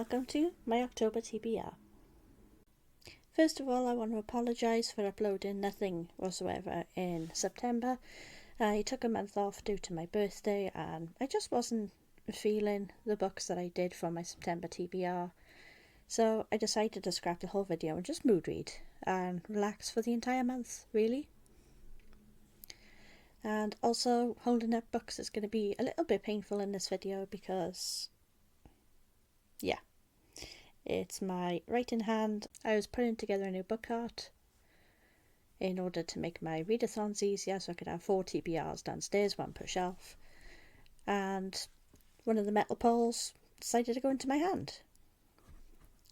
welcome to my October TBR. First of all, I want to apologise for uploading nothing whatsoever in September. I took a month off due to my birthday and I just wasn't feeling the books that I did for my September TBR. So I decided to scrap the whole video and just mood read and relax for the entire month, really. And also, holding up books is going to be a little bit painful in this video because, yeah, it's my writing hand. I was putting together a new book cart in order to make my readathons easier so I could have 4 TBRs downstairs, one per shelf. And one of the metal poles decided to go into my hand.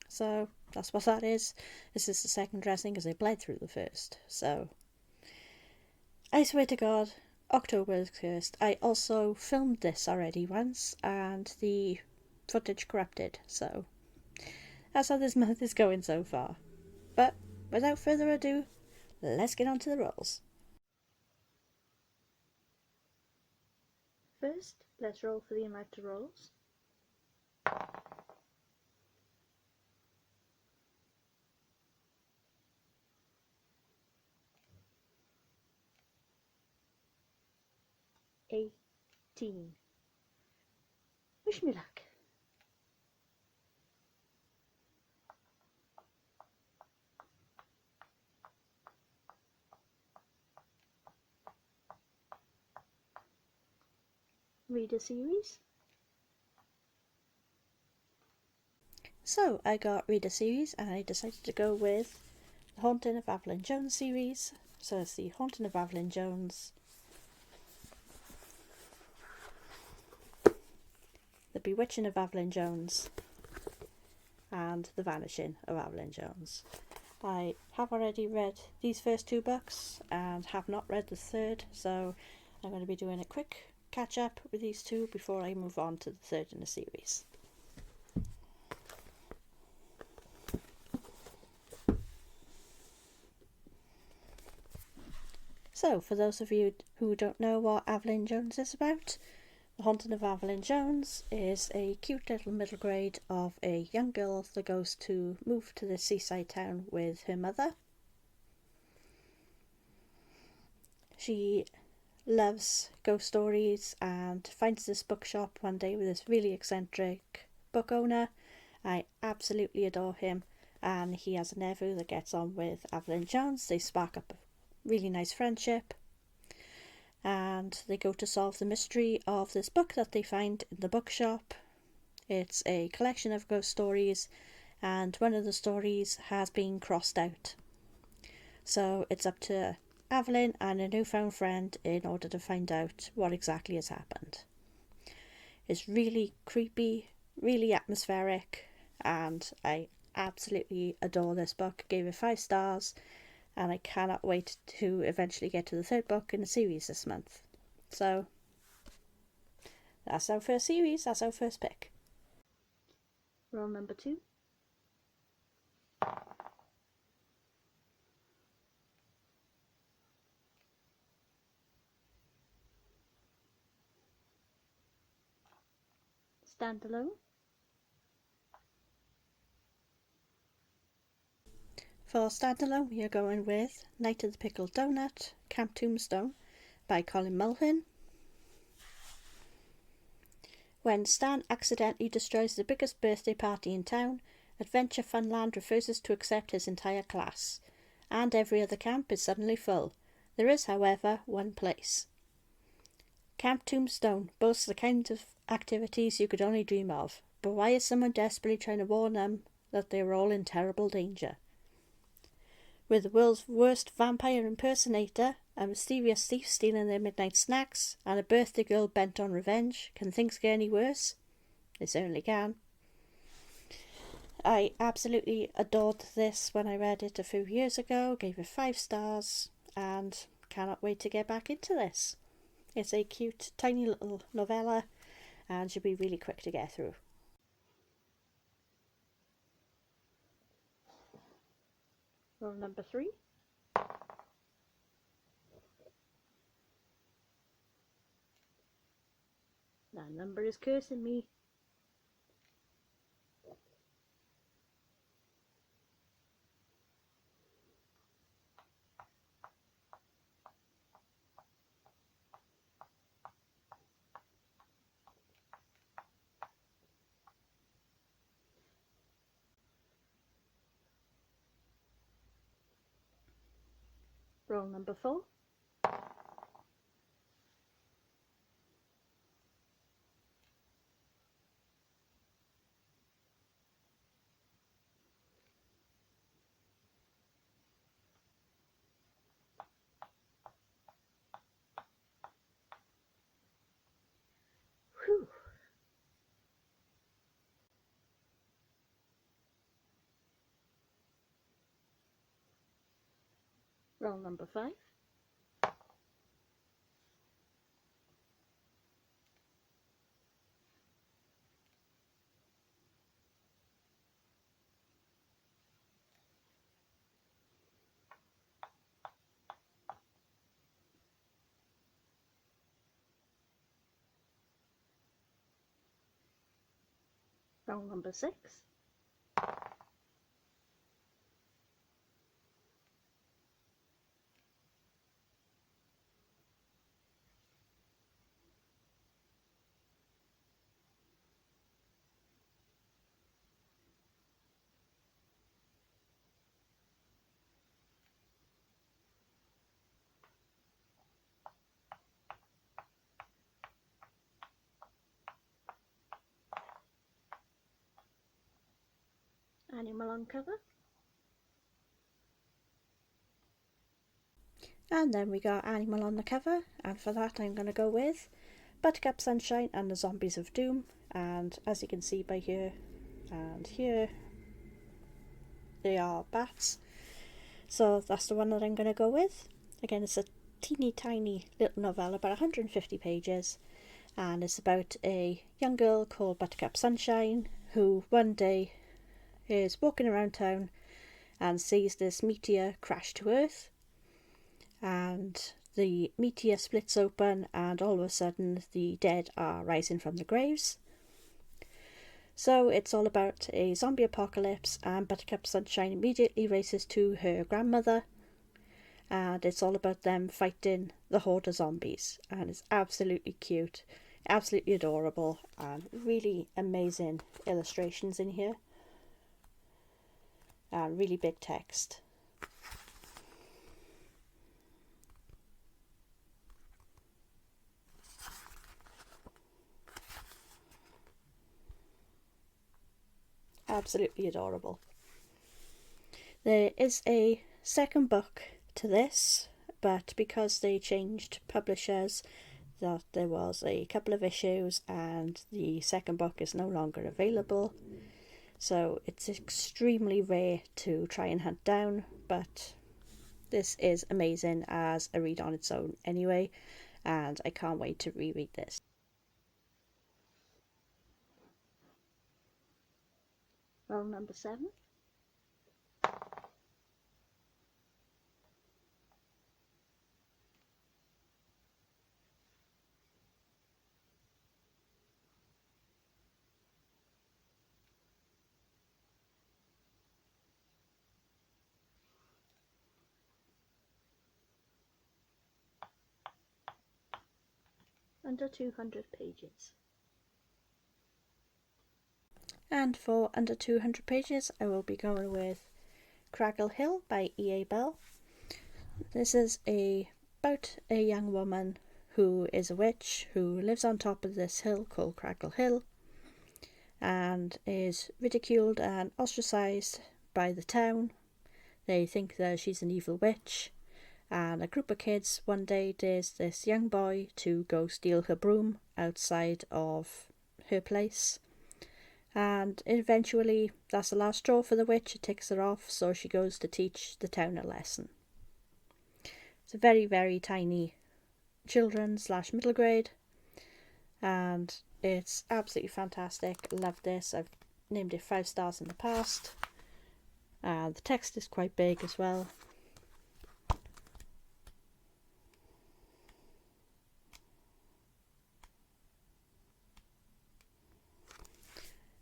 So that's what that is. This is the second dressing because I bled through the first. So I swear to God, October is cursed. I also filmed this already once and the footage corrupted. So that's how this month is going so far. But without further ado, let's get on to the rolls. First, let's roll for the amount of rolls. $18. Wish me luck. Read a series. So I got read a series and I decided to go with the Haunting of Evelyn Jones series. So it's the Haunting of Evelyn Jones, The Bewitching of Evelyn Jones, and The Vanishing of Evelyn Jones. I have already read these first 2 books and have not read the third, so I'm going to be doing a quick catch up with these 2 before I move on to the third in the series. So, for those of you who don't know what Evelyn Jones is about, The Haunting of Evelyn Jones is a cute little middle grade of a young girl that goes to move to the seaside town with her mother. She loves ghost stories and finds this bookshop one day with this really eccentric book owner. I absolutely adore him, and he has a nephew that gets on with Evelyn Jones. They spark up a really nice friendship and they go to solve the mystery of this book that they find in the bookshop. It's a collection of ghost stories and one of the stories has been crossed out. So it's up to Evelyn and a newfound friend in order to find out what exactly has happened. It's really creepy, really atmospheric, and I absolutely adore this book. Gave it 5 stars. And I cannot wait to eventually get to the 3rd book in the series this month. So that's our first series, that's our first pick. Roll number 2. Standalone. For standalone, we are going with Night of the Pickled Donut, Camp Tombstone by Colin Mulhern. When Stan accidentally destroys the biggest birthday party in town, Adventure Funland refuses to accept his entire class, and every other camp is suddenly full. There is, however, one place. Camp Tombstone boasts the kind of activities you could only dream of, but why is someone desperately trying to warn them that they are all in terrible danger? With the world's worst vampire impersonator, a mysterious thief stealing their midnight snacks, and a birthday girl bent on revenge, can things get any worse? They certainly can. I absolutely adored this when I read it a few years ago, gave it 5 stars, and cannot wait to get back into this. It's a cute, tiny little novella, and should be really quick to get through. Roll number 3. That number is cursing me. Roll number 4. Whew. Roll number 5. Roll number 6. Animal on cover. And then we got Animal on the cover, and for that I'm going to go with Buttercup Sunshine and the Zombies of Doom. And as you can see by here and here, they are bats. So that's the one that I'm going to go with. Again, it's a teeny tiny little novella, about 150 pages, and it's about a young girl called Buttercup Sunshine who one day is walking around town and sees this meteor crash to Earth, and the meteor splits open and all of a sudden the dead are rising from the graves. So it's all about a zombie apocalypse, and Buttercup Sunshine immediately races to her grandmother, and it's all about them fighting the horde of zombies, and it's absolutely cute, absolutely adorable, and really amazing illustrations in here, and really big text. Absolutely adorable. There is a second book to this, but because they changed publishers, that there was a couple of issues and the second book is no longer available. So it's extremely rare to try and hunt down, but this is amazing as a read on its own anyway, and I can't wait to reread this. Roll number 7. Under 200 pages. And for under 200 pages, I will be going with Craggle Hill by E.A. Bell. This is about a young woman who is a witch who lives on top of this hill called Craggle Hill and is ridiculed and ostracised by the town. They think that she's an evil witch, and a group of kids one day dares this young boy to go steal her broom outside of her place, and eventually that's the last straw for the witch. It takes her off, so she goes to teach the town a lesson. It's a very, very tiny children / middle grade, and it's absolutely fantastic. Love this. I've named it 5 stars in the past. The text is quite big as well.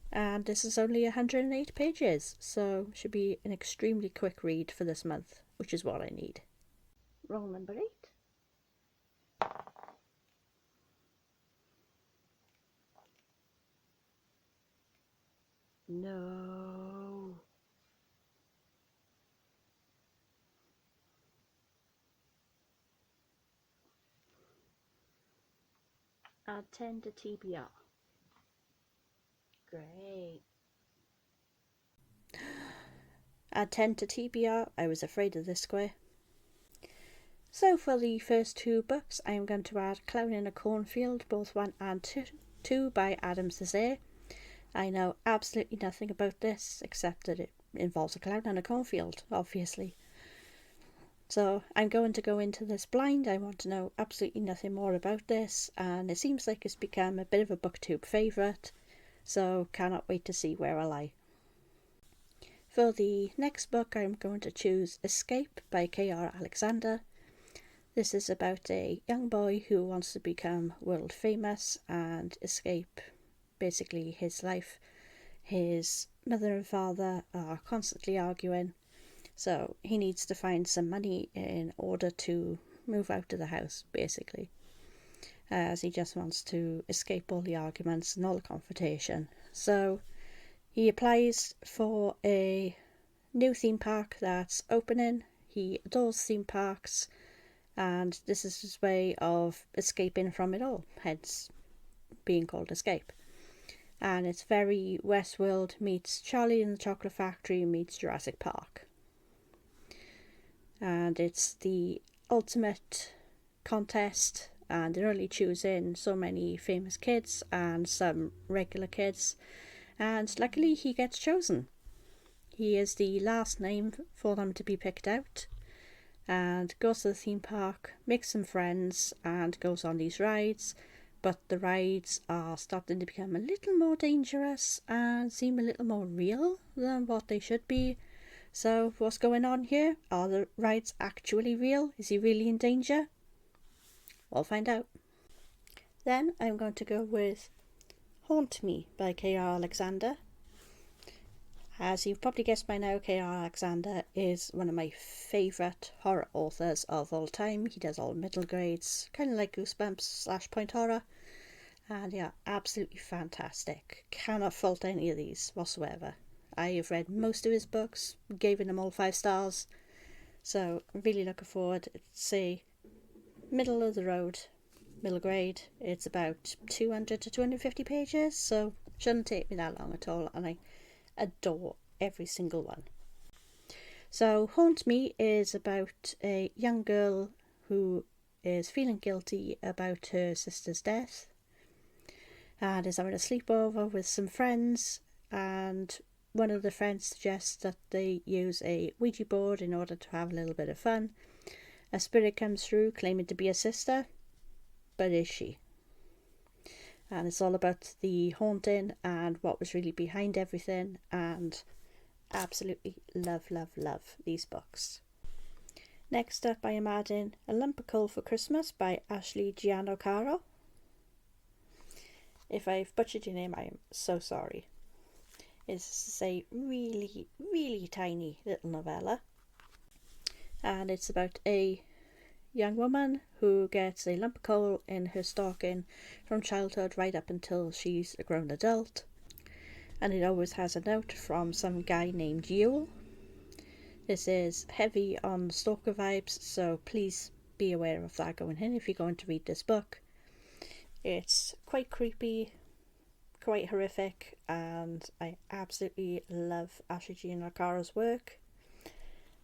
And this is only 108 pages, so should be an extremely quick read for this month, which is what I need. Roll number 8. No. Add 10 to TBR. Great. Add 10 to TBR. I was afraid of this square. So for the first two books, I am going to add Clown in a Cornfield, both 1 and 2 by Adam Cesare. I know absolutely nothing about this, except that it involves a clown in a cornfield, obviously. So I'm going to go into this blind. I want to know absolutely nothing more about this, and it seems like it's become a bit of a booktube favourite, so cannot wait to see where I lie. For the next book, I'm going to choose Escape by K.R. Alexander. This is about a young boy who wants to become world famous and escape basically his life. His mother and father are constantly arguing, so he needs to find some money in order to move out of the house, basically, as he just wants to escape all the arguments and all the confrontation. So he applies for a new theme park that's opening. He adores theme parks, and this is his way of escaping from it all, hence being called Escape. And it's very Westworld meets Charlie and the Chocolate Factory meets Jurassic Park. And it's the ultimate contest, and they're only choosing so many famous kids and some regular kids, and luckily he gets chosen. He is the last name for them to be picked out, and goes to the theme park, makes some friends, and goes on these rides. But the rides are starting to become a little more dangerous and seem a little more real than what they should be. So what's going on here? Are the rides actually real? Is he really in danger? We'll find out. Then I'm going to go with Haunt Me by K.R. Alexander. As you've probably guessed by now, K.R. Alexander is one of my favourite horror authors of all time. He does all middle grades, kind of like Goosebumps / Point Horror. And yeah, absolutely fantastic. Cannot fault any of these whatsoever. I have read most of his books, gave them all 5 stars. So really looking forward. It's a middle of the road, middle grade. It's about 200 to 250 pages, so shouldn't take me that long at all. And I adore every single one. So Haunt Me is about a young girl who is feeling guilty about her sister's death and is having a sleepover with some friends, and one of the friends suggests that they use a Ouija board in order to have a little bit of fun. A spirit comes through claiming to be a sister, but is she? And it's all about the haunting and what was really behind everything, and absolutely love these books. Next up, I am adding A Lump of Coal for Christmas by Ashley Gianocaro. If I've butchered your name, I am so sorry. It's a really tiny little novella, and it's about a young woman who gets a lump of coal in her stocking from childhood right up until she's a grown adult, and it always has a note from some guy named Yule. This is heavy on stalker vibes, so please be aware of that going in if you're going to read this book. It's quite creepy, quite horrific, and I absolutely love Ashley Giannacaro's work.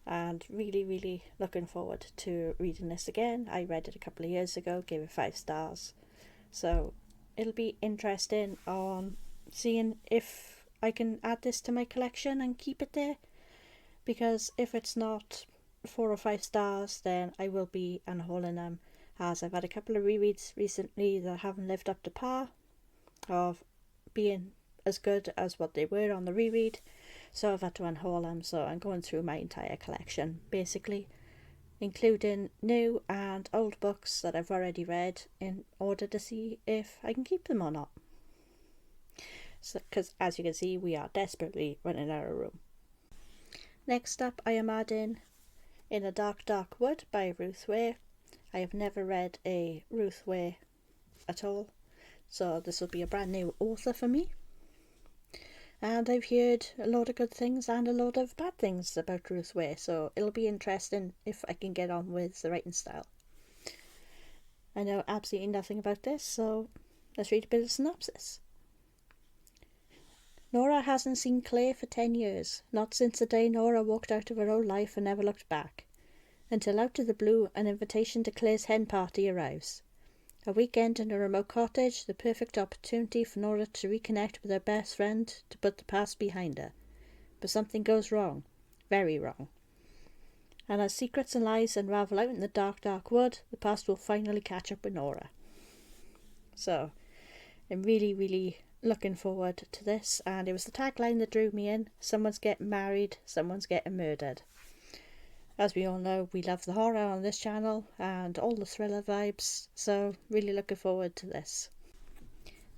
And really looking forward to reading this again. I read it a couple of years ago, gave it 5 stars. So it'll be interesting on seeing if I can add this to my collection and keep it there. Because if it's not 4 or 5 stars, then I will be unhauling them, as I've had a couple of rereads recently that haven't lived up to par of being as good as what they were on the reread. So I've had to unhaul them, so I'm going through my entire collection, basically, including new and old books that I've already read in order to see if I can keep them or not. So, because as you can see, we are desperately running out of room. Next up, I am adding In a Dark Wood by Ruth Ware. I have never read a Ruth Ware at all, so this will be a brand new author for me. And I've heard a lot of good things and a lot of bad things about Ruth Ware, so it'll be interesting if I can get on with the writing style. I know absolutely nothing about this, so Let's read a bit of synopsis. Nora hasn't seen Claire for 10 years, not since the day Nora walked out of her old life and never looked back. Until out of the blue, an invitation to Claire's hen party arrives. A weekend in a remote cottage, the perfect opportunity for Nora to reconnect with her best friend, to put the past behind her. But something goes wrong. Very wrong. And as secrets and lies unravel out in the dark, dark wood, the past will finally catch up with Nora. So, I'm really, really looking forward to this, and it was the tagline that drew me in. Someone's getting married, someone's getting murdered. As we all know, we love the horror on this channel and all the thriller vibes, so really looking forward to this.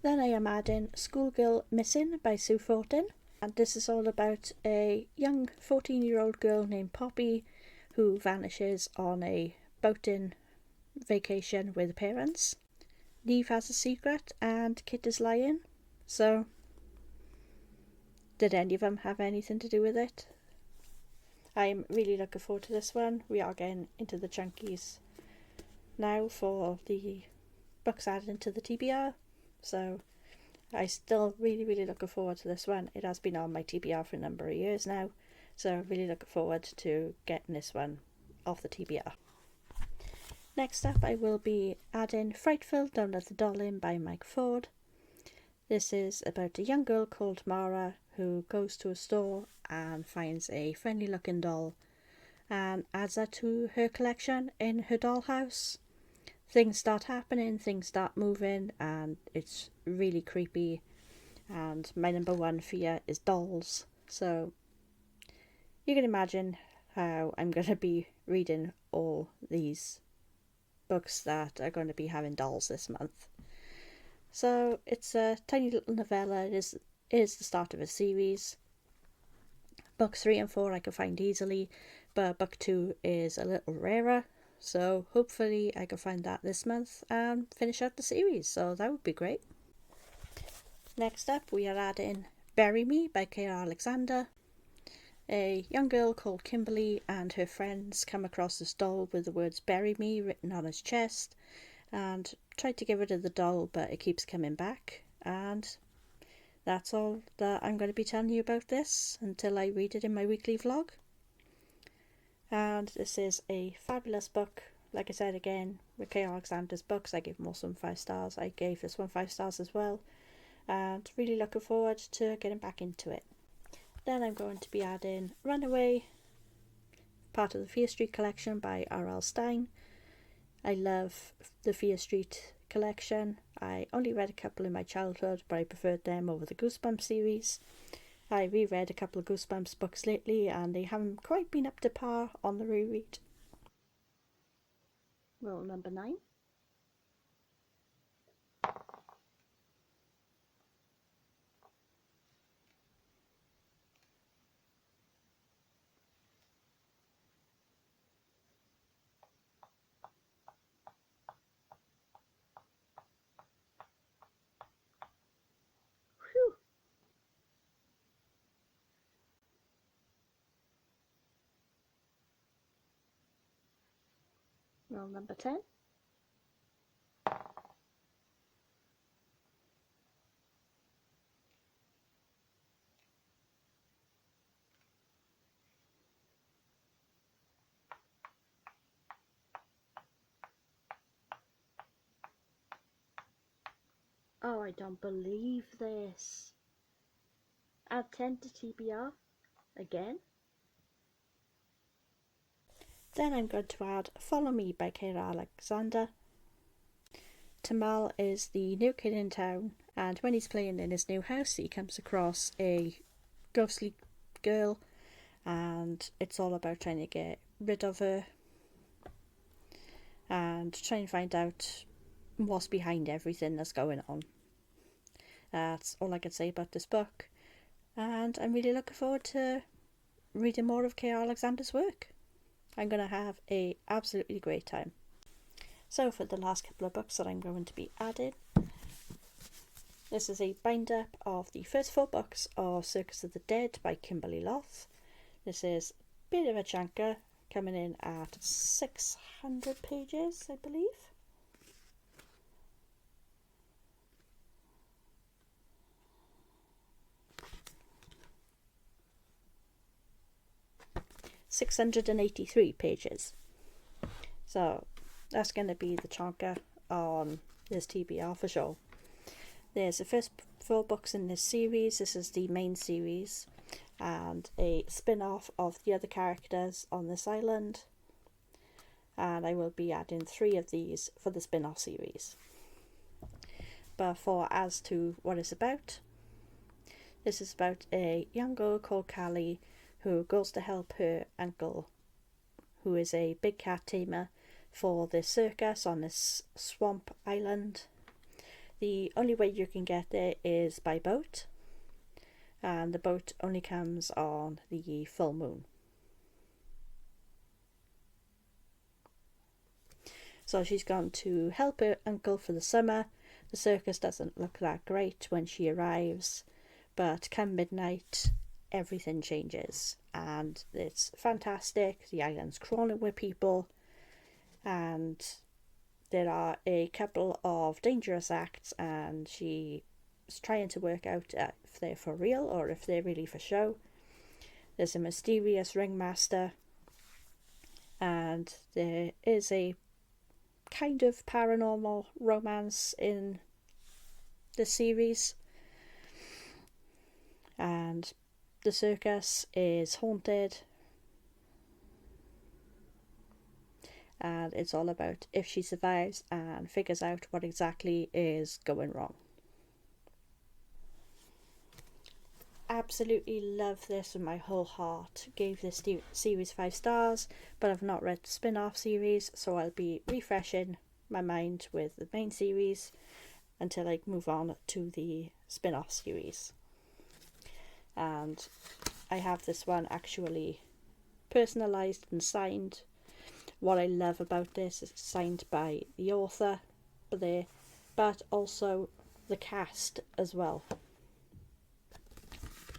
Then I am adding Schoolgirl Missing by Sue Fortin, and this is all about a young 14-year-old girl named Poppy who vanishes on a boating vacation with her parents. Neve has a secret and Kit is lying, so did any of them have anything to do with it? I'm really looking forward to this one. We are getting into the chunkies now for the books added into the TBR, so I still really looking forward to this one. It has been on my TBR for a number of years now, so really looking forward to getting this one off the TBR. Next up I will be adding Frightful Don't Let the Doll In by Mike Ford. This is about a young girl called Mara who goes to a store and finds a friendly looking doll and adds that to her collection in her dollhouse. Things start happening, things start moving, and it's really creepy, and my number one fear is dolls, so you can imagine how I'm going to be reading all these books that are going to be having dolls this month. So it's a tiny little novella. It is the start of a series. Books 3 and 4 I can find easily, but book 2 is a little rarer, so hopefully I can find that this month and finish out the series, so that would be great. Next up we are adding Bury Me by K.R. Alexander. A young girl called Kimberly and her friends come across this doll with the words "Bury Me" written on its chest and try to get rid of the doll, but it keeps coming back, and that's all that I'm going to be telling you about this until I read it in my weekly vlog. And this is a fabulous book. Like I said again, with K. Alexander's books, I give most of them 5 stars. I gave this one 5 stars as well, and really looking forward to getting back into it. Then I'm going to be adding Runaway, part of the Fear Street collection by R.L. Stine. I love the Fear Street collection. I only read a couple in my childhood, but I preferred them over the Goosebumps series. I reread a couple of Goosebumps books lately, and they haven't quite been up to par on the reread. Rule number 9. Whew. Rule number 10. Oh, I don't believe this. Add 10 to TBR again. Then I'm going to add Follow Me by K.R. Alexander. Tamal is the new kid in town, and when he's playing in his new house he comes across a ghostly girl, and it's all about trying to get rid of her and trying to find out what's behind everything that's going on. That's all I can say about this book, and I'm really looking forward to reading more of K.R. Alexander's work. I'm going to have a absolutely great time. So for the last couple of books that I'm going to be adding, this is a bind up of the first 4 books of Circus of the Dead by Kimberly Loth. This is a bit of a chunker, coming in at 600 pages, I believe. 683 pages. So that's going to be the chonker on this TBR for sure. There's the first 4 books in this series. This is the main series and a spin-off of the other characters on this island. And I will be adding 3 of these for the spin-off series. But as to what it's about, this is about a young girl called Callie who goes to help her uncle, who is a big cat tamer, for the circus on this swamp island. The only way you can get there is by boat, and the boat only comes on the full moon. So she's gone to help her uncle for the summer. The circus doesn't look that great when she arrives, but come midnight everything changes and it's fantastic. The island's crawling with people and there are a couple of dangerous acts, and she's trying to work out if they're for real or if they're really for show. There's a mysterious ringmaster, and there is a kind of paranormal romance in the series, and the circus is haunted, and it's all about if she survives and figures out what exactly is going wrong. Absolutely love this with my whole heart. Gave this series 5 stars, but I've not read the spin-off series, so I'll be refreshing my mind with the main series until I move on to the spin-off series. And I have this one actually personalised and signed. What I love about this is it's signed by the author but also the cast as well.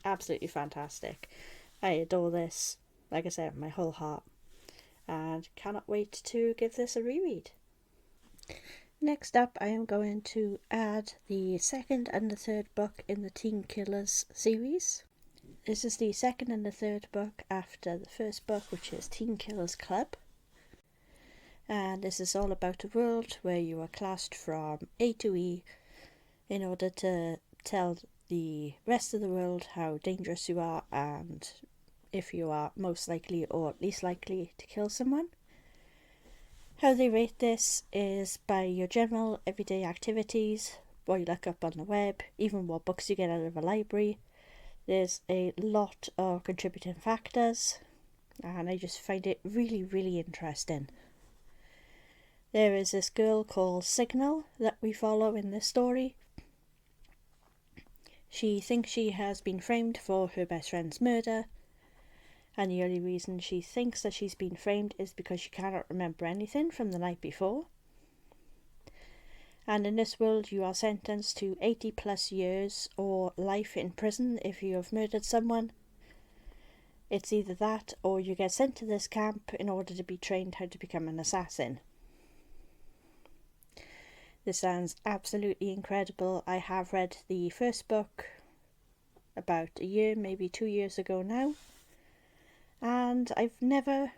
Absolutely fantastic. I adore this, like I said, with my whole heart, and cannot wait to give this a reread. Next up, I am going to add the second and the third book in the Teen Killers series. This is the second and the third book after the first book, which is Teen Killers Club. And this is all about a world where you are classed from A to E in order to tell the rest of the world how dangerous you are and if you are most likely or least likely to kill someone. How they rate this is by your general everyday activities, what you look up on the web, even what books you get out of a library. There's a lot of contributing factors, and I just find it really, really interesting. There is this girl called Signal that we follow in this story. She thinks she has been framed for her best friend's murder, and the only reason she thinks that she's been framed is because she cannot remember anything from the night before. And in this world you are sentenced to 80 plus years or life in prison if you have murdered someone. It's either that or you get sent to this camp in order to be trained how to become an assassin. This sounds absolutely incredible. I have read the first book about a year, maybe 2 years ago now, and I've never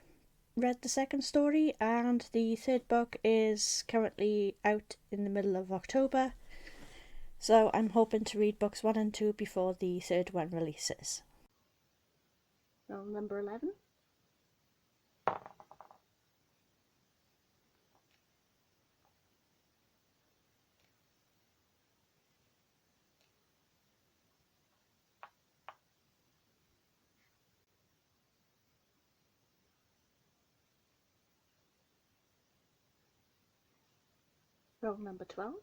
read the second story, and the third book is currently out in the middle of October, so I'm hoping to read books 1 and 2 before the third one releases. Roll number 11. Roll number 12.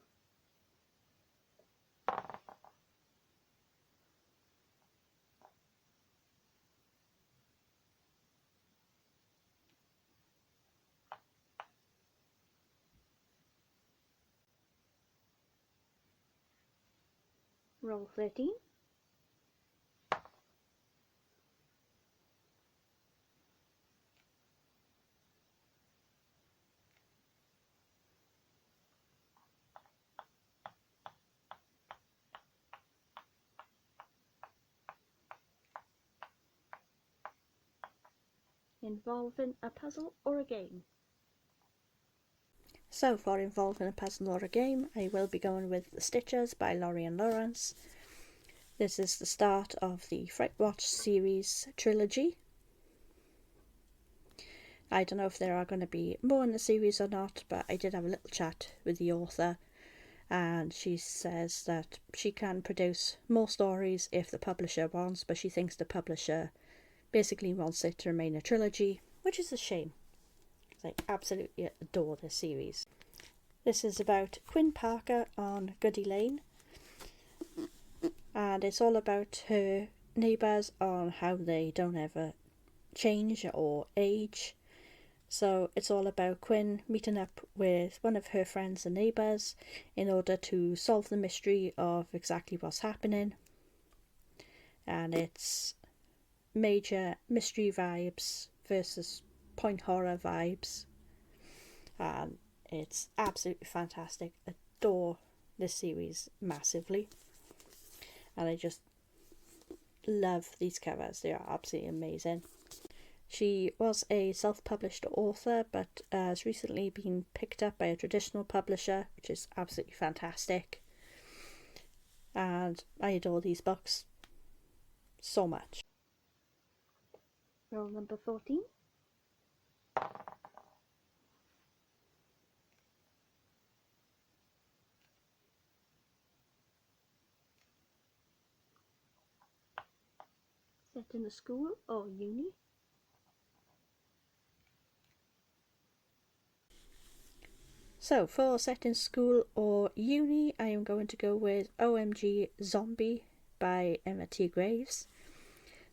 Roll 13. involving a puzzle or a game. So for involving a puzzle or a game, I will be going with The Stitchers by Laurie and Lawrence. This is the start of the Fright Watch series trilogy. I don't know if there are going to be more in the series or not, but I did have a little chat with the author, and she says that she can produce more stories if the publisher wants, but she thinks the publisher basically wants it to remain a trilogy, which is a shame. I absolutely adore this series. This is about Quinn Parker on Goody Lane, and it's all about her neighbours on how they don't ever change or age. So it's all about Quinn meeting up with one of her friends and neighbours in order to solve the mystery of exactly what's happening. And it's major mystery vibes versus point horror vibes. And it's absolutely fantastic. Adore this series massively. And I just love these covers. They are absolutely amazing. She was a self-published author, but has recently been picked up by a traditional publisher, which is absolutely fantastic. And I adore these books so much. Roll number 14. Set in a school or uni. So for set in school or uni, I am going to go with OMG Zombie by Emma T. Graves.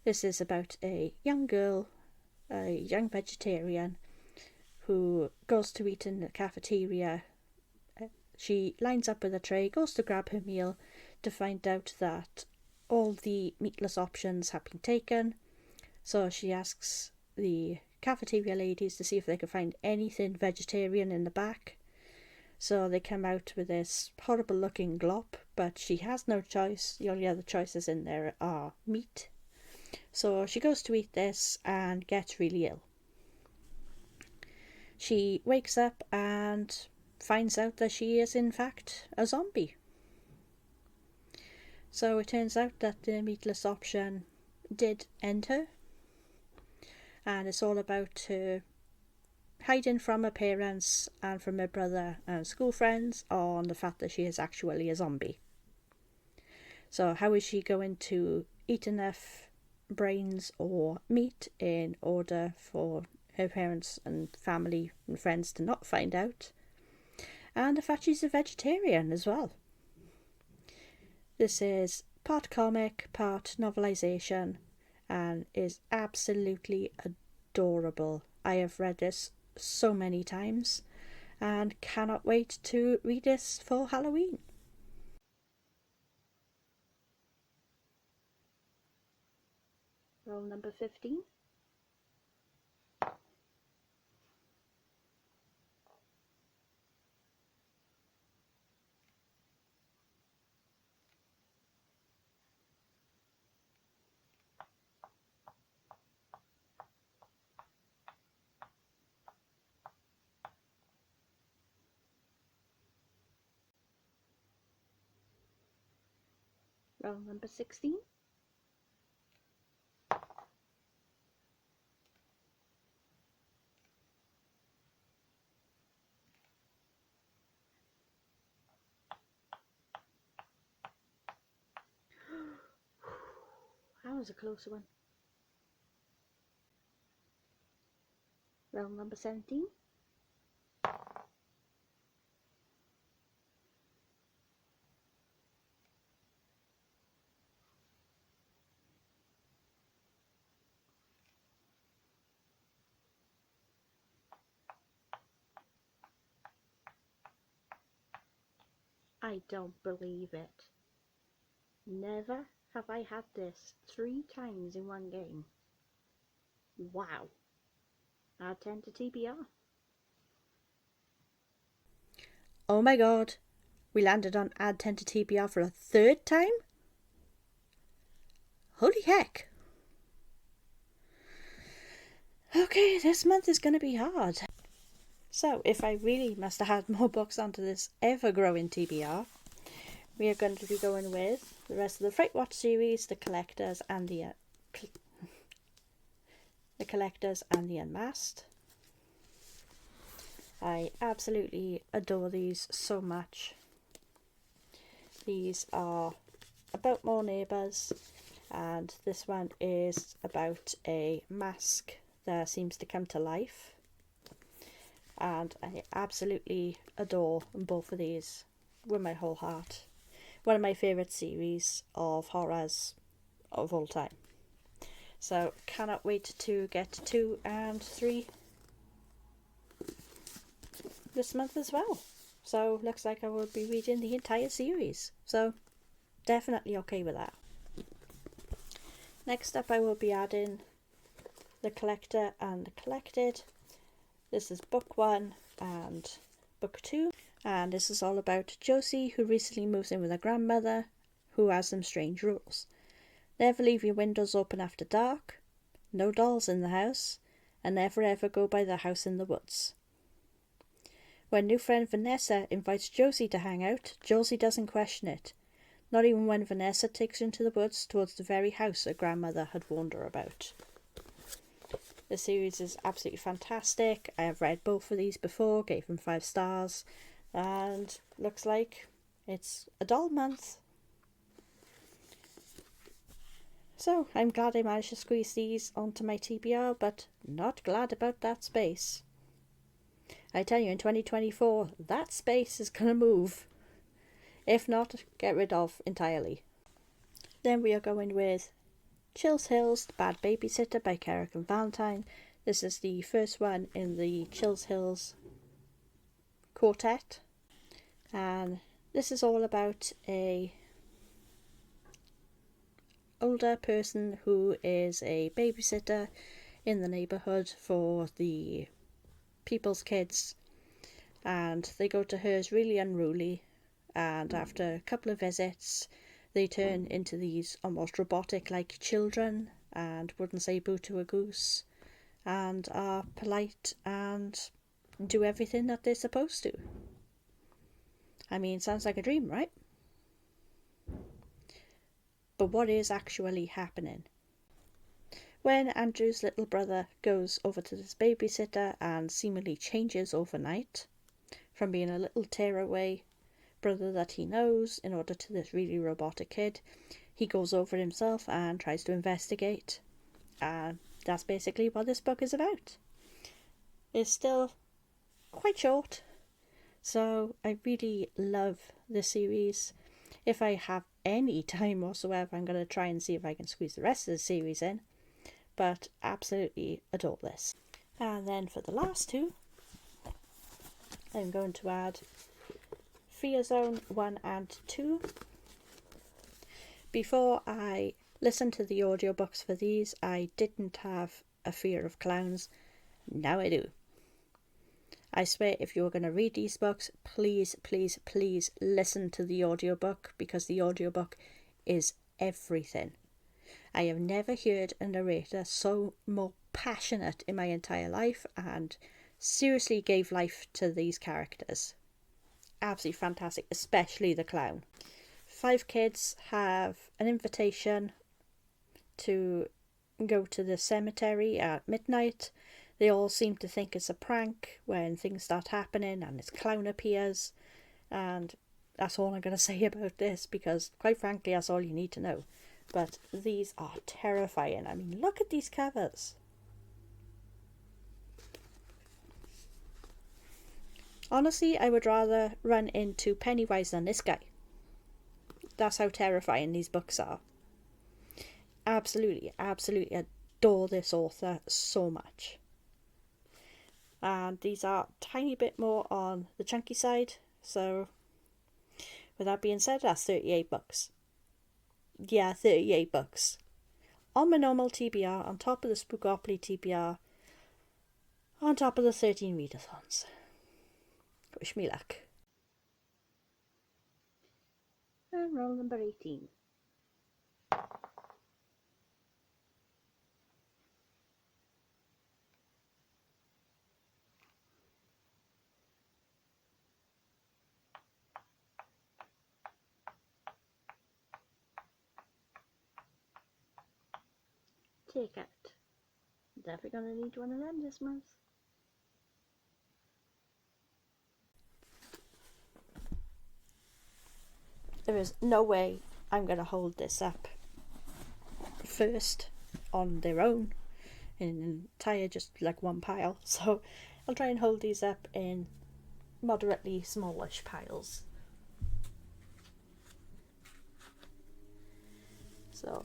This is about a young girl, a young vegetarian, who goes to eat in the cafeteria. She lines up with a tray, goes to grab her meal to find out that all the meatless options have been taken. So she asks the cafeteria ladies to see if they can find anything vegetarian in the back. So they come out with this horrible looking glop, but she has no choice. The only other choices in there are meat. So she goes to eat this and gets really ill. She wakes up and finds out that she is in fact a zombie. So it turns out that the meatless option did end her, and it's all about her hiding from her parents and from her brother and school friends on the fact that she is actually a zombie. So how is she going to eat enough brains or meat in order for her parents and family and friends to not find out? And the fact she's a vegetarian as well. This is part comic, part novelisation, and is absolutely adorable. I have read this so many times and cannot wait to read this for Halloween. Roll number 15. Roll number 16. That was a closer one. Roll number 17. I don't believe it. Never have I had this 3 times in one game. Wow. Add 10 to TBR. Oh my god. We landed on add 10 to TBR for a 3rd time? Holy heck. Okay, this month is going to be hard. So, if I really must have had more books onto this ever-growing TBR, we are going to be going with the rest of the Fright Watch series, the Collectors and the Unmasked. I absolutely adore these so much. These are about more neighbours, and this one is about a mask that seems to come to life. And I absolutely adore both of these with my whole heart. One of my favourite series of horrors of all time. So cannot wait to get 2 and 3 this month as well. So looks like I will be reading the entire series. So definitely okay with that. Next up I will be adding The Collector and the Collected. This is book 1 and book 2. And this is all about Josie, who recently moves in with her grandmother, who has some strange rules. Never leave your windows open after dark, no dolls in the house, and never ever go by the house in the woods. When new friend Vanessa invites Josie to hang out, Josie doesn't question it, not even when Vanessa takes her into the woods towards the very house her grandmother had warned her about. The series is absolutely fantastic. I have read both of these before, gave them 5 stars, and looks like it's a doll month. So I'm glad I managed to squeeze these onto my TBR, but not glad about that space. I tell you, in 2024, that space is going to move. If not, get rid of entirely. Then we are going with Chills Hills, The Bad Babysitter by Kerrick and Valentine. This is the first one in the Chills Hills quartet. And this is all about a older person who is a babysitter in the neighbourhood for the people's kids, and they go to hers really unruly, and after a couple of visits they turn into these almost robotic like children and wouldn't say boo to a goose and are polite and do everything that they're supposed to. I mean, sounds like a dream, right? But what is actually happening? When Andrew's little brother goes over to this babysitter and seemingly changes overnight from being a little tearaway brother that he knows in order to this really robotic kid, he goes over himself and tries to investigate. And that's basically what this book is about. It's still quite short, so I really love this series. If I have any time whatsoever, I'm going to try and see if I can squeeze the rest of the series in, but absolutely adore this. And then for the last 2, I'm going to add Fear Zone 1 and 2. Before I listened to the audiobooks for these, I didn't have a fear of clowns. Now I do. I swear, if you're going to read these books, please, please, please listen to the audiobook, because the audiobook is everything. I have never heard a narrator so more passionate in my entire life, and seriously gave life to these characters. Absolutely fantastic, especially the clown. 5 kids have an invitation to go to the cemetery at midnight. They all seem to think it's a prank when things start happening and this clown appears. And that's all I'm going to say about this, because quite frankly that's all you need to know. But these are terrifying. I mean, look at these covers. Honestly, I would rather run into Pennywise than this guy. That's how terrifying these books are. Absolutely, absolutely adore this author so much. And these are a tiny bit more on the chunky side, so with that being said, that's 38 bucks. Yeah, 38 bucks. On my normal TBR, on top of the Spookopoly TBR, on top of the 13 readathons. Wish me luck. And roll number 18. take it. Definitely gonna need one of them this month. There is no way I'm gonna hold this up first on their own in an entire just like one pile, so I'll try and hold these up in moderately smallish piles. So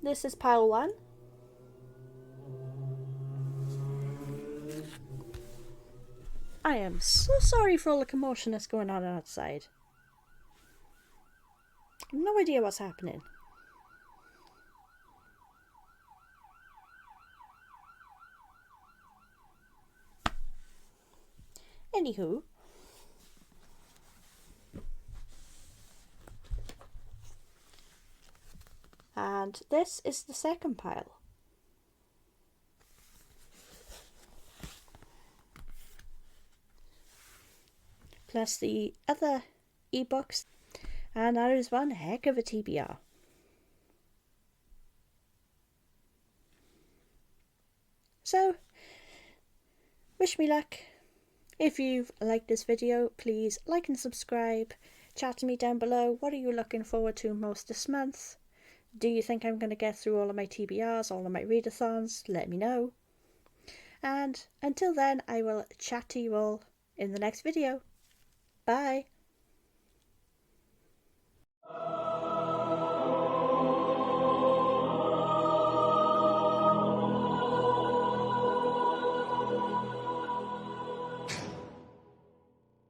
this is pile 1. I am so sorry for all the commotion that's going on outside. No idea what's happening. Anywho, and this is the second pile. Plus the other ebooks, and that is one heck of a TBR. So, wish me luck. If you've liked this video, please like and subscribe. Chat to me down below. What are you looking forward to most this month? Do you think I'm going to get through all of my TBRs, all of my readathons? Let me know. And until then, I will chat to you all in the next video. Bye.